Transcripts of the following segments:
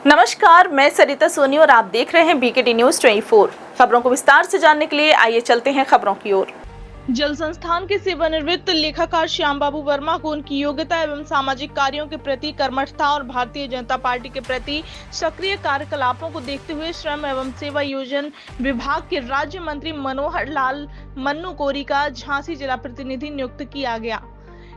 नमस्कार, मैं सरिता सोनी और आप देख रहे हैं बीकेटी न्यूज 24। खबरों को विस्तार से जानने के लिए आइए चलते हैं खबरों की ओर। जल संस्थान के सेवानिवृत्त लेखाकार श्याम बाबू वर्मा को उनकी योग्यता एवं सामाजिक कार्यों के प्रति कर्मठता और भारतीय जनता पार्टी के प्रति सक्रिय कार्यकलापों को देखते हुए श्रम एवं सेवा योजन विभाग के राज्य मंत्री मनोहर लाल मन्नू कोरी का झांसी जिला प्रतिनिधि नियुक्त किया गया।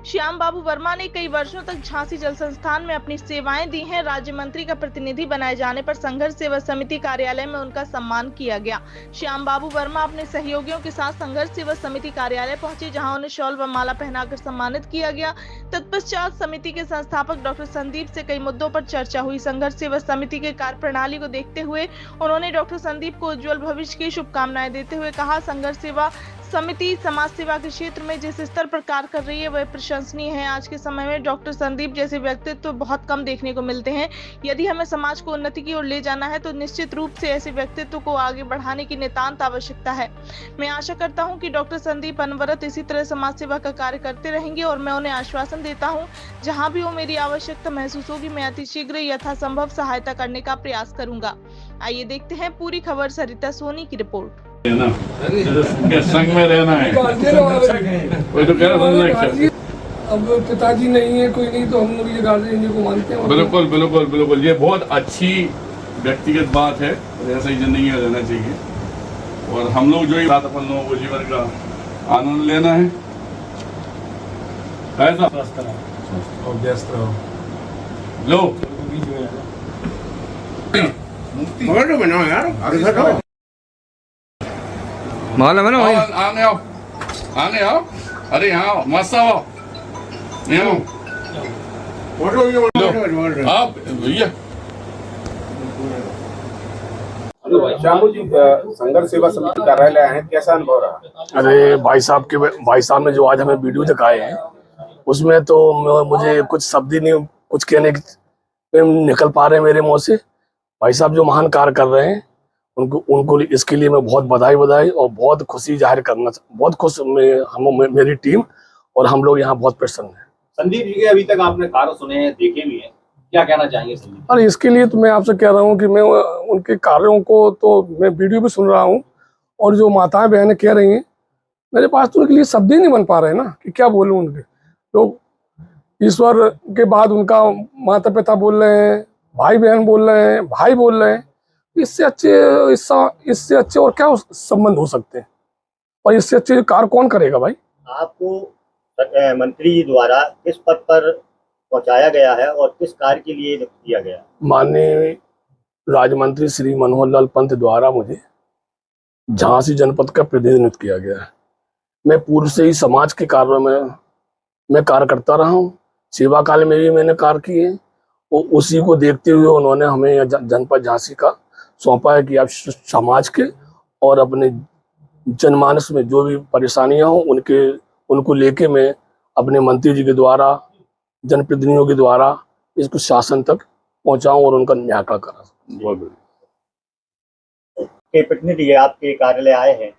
श्याम बाबू वर्मा ने कई वर्षों तक झांसी जल संस्थान में अपनी सेवाएं दी हैं। राज्य मंत्री का प्रतिनिधि बनाए जाने पर संघर्ष सेवा समिति कार्यालय में उनका सम्मान किया गया। श्याम बाबू वर्मा अपने सहयोगियों के साथ संघर्ष सेवा समिति कार्यालय पहुंचे, जहां उन्हें शॉल व माला पहनाकर सम्मानित किया गया। तत्पश्चात समिति के संस्थापक डॉक्टर संदीप से कई मुद्दों पर चर्चा हुई। संघर्ष सेवा समिति के कार्यप्रणाली को देखते हुए उन्होंने डॉक्टर संदीप को उज्जवल भविष्य की शुभकामनाएं देते हुए कहा, संघर्ष सेवा समिति समाज सेवा के क्षेत्र में जिस स्तर पर कार्य कर रही है वह प्रशंसनीय है। आज के समय में डॉक्टर संदीप जैसे व्यक्तित्व तो बहुत कम देखने को मिलते हैं। यदि हमें समाज को उन्नति की ओर ले जाना है तो निश्चित रूप से ऐसे व्यक्तित्व को आगे बढ़ाने की नितांत आवश्यकता है। मैं आशा करता हूं कि डॉक्टर संदीप अनवरत इसी तरह समाज सेवा का कार्य करते रहेंगे और मैं उन्हें आश्वासन देता हूँ, जहाँ भी वो मेरी आवश्यकता महसूस होगी मैं अतिशीघ्र यथासंभव सहायता करने का प्रयास करूंगा। आइए देखते हैं पूरी खबर सरिता सोनी की रिपोर्ट। संग में रहना है, वही तो कह रहा था। अब पिताजी नहीं है, कोई नहीं, तो हम लोग ये गार्जियन को मानते हैं। बिल्कुल बिल्कुल बिल्कुल, ये बहुत अच्छी व्यक्तिगत बात है, ऐसा ही जिंदगी में रहना चाहिए। और हम लोग जो ही बात अपन लोगों को जीवन का आनंद लेना है, ऐसा और व्यस्त रहो। लो बनाओ यार, माला बना भाई, आने आओ, अरे यहाँ मस्त आओ, आप भैया। श्यामू जी, संघर्ष सेवा समिति कार्यालय आए हैं, कैसा अनुभव रहा? अरे भाई साहब ने जो आज हमें वीडियो दिखाए हैं उसमें तो मुझे कुछ शब्द ही नहीं, कुछ कहने निकल पा रहे हैं मेरे मुंह से। भाई साहब जो महान कार्य कर रहे हैं उनको इसके लिए मैं बहुत बधाई और बहुत खुशी जाहिर करना, बहुत खुश मेरी टीम और हम लोग यहाँ बहुत प्रसन्न हैं। संदीप जी के अभी तक आपने कार्य सुने हैं, देखे भी हैं, क्या कहना चाहेंगे संदीप? अरे इसके लिए तो मैं आपसे कह रहा हूँ कि मैं उनके कार्यों को तो मैं वीडियो भी सुन रहा हूँ और जो माताएं बहनें कह रही हैं, मेरे पास तो उनके लिए शब्द ही नहीं बन पा रहे ना कि क्या बोलूँ। उनके लोग ईश्वर के बाद उनका माता पिता बोल रहे हैं, भाई बहन बोल रहे हैं, भाई बोल रहे हैं। इससे अच्छे और क्या संबंध हो सकते हैं, और इससे अच्छे कार्य कौन करेगा भाई? आपको मंत्री द्वारा किस पद पर पहुंचाया गया है और किस कार्य के लिए नियुक्त किया गया? माननीय राज्य मंत्री श्री मनोहर लाल पंत द्वारा मुझे झांसी जनपद का प्रतिनिधि नियुक्त किया गया है। मैं पूर्व से ही समाज के कार्यों में मैं कार्य करता रहा हूँ, सेवा काल में भी मैंने कार्य किए हैं और उसी को देखते हुए उन्होंने हमें जनपद झांसी का सौंपा है कि आप समाज के और अपने जनमानस में जो भी परेशानियां हो उनको लेके मैं अपने मंत्री जी के द्वारा, जनप्रतिनिधियों के द्वारा इसको शासन तक पहुंचाऊं और उनका न्याय करा। प्रतिनिधि आपके कार्यालय आए हैं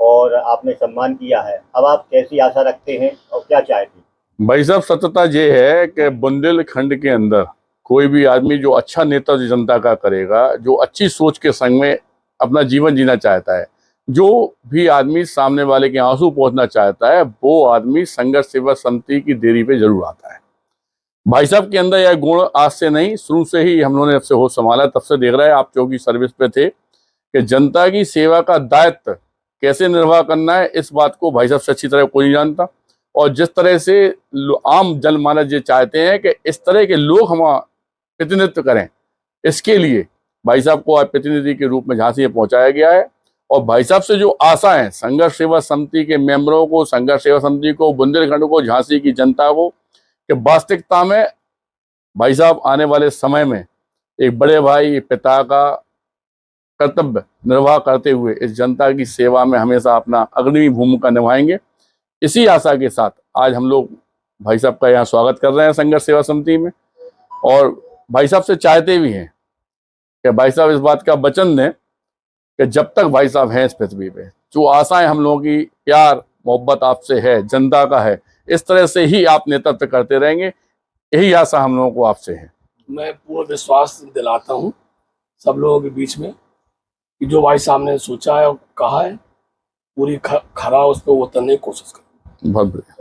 और आपने सम्मान किया है, अब आप कैसी आशा रखते हैं और क्या चाहते हैं? भाई साहब, सत्यता ये है कि बुंदेलखंड के अंदर कोई भी आदमी जो अच्छा नेता जनता का करेगा, जो अच्छी सोच के संग में अपना जीवन जीना चाहता है, जो भी आदमी सामने वाले के आंसू पोंछना चाहता है, वो आदमी संघर्ष सेवा समिति की देरी पे जरूर आता है। भाई साहब के अंदर यह गुण आज से नहीं, शुरू से ही हम लोगों ने से होश संभाला, तब से देख रहे हैं आप चौकी सर्विस पे थे कि जनता की सेवा का दायित्व कैसे निर्वाह करना है, इस बात को भाई साहब से अच्छी तरह कोई नहीं जानता। और जिस तरह से आम जनमानस ये चाहते हैं कि इस तरह के लोग हमारा प्रतिनिधित्व करें, इसके लिए भाई साहब को आज प्रतिनिधि के रूप में झांसी में पहुंचाया गया है। और भाई साहब से जो आशा है संघर्ष सेवा समिति के मेंबरों को, संघर्ष सेवा समिति को, बुंदेलखंड को, झांसी की जनता को, कि वास्तविकता में भाई साहब आने वाले समय में एक बड़े भाई पिता का कर्तव्य निर्वाह करते हुए इस जनता की सेवा में हमेशा अपना अग्रणी भूमिका निभाएंगे। इसी आशा के साथ आज हम लोग भाई साहब का यहाँ स्वागत कर रहे हैं संघर्ष सेवा समिति में, और भाई साहब से चाहते भी हैं कि भाई साहब इस बात का वचन दें कि जब तक भाई साहब हैं इस पृथ्वी पे, जो आशाएं हम लोगों की प्यार मोहब्बत आपसे है, जनता का है, इस तरह से ही आप नेतृत्व करते रहेंगे, यही आशा हम लोगों को आपसे है। मैं पूर्ण विश्वास दिलाता हूँ सब लोगों के बीच में कि जो भाई साहब ने सोचा है और कहा है पूरी खरा उस पर उतरने की कोशिश करें। बहुत बढ़िया।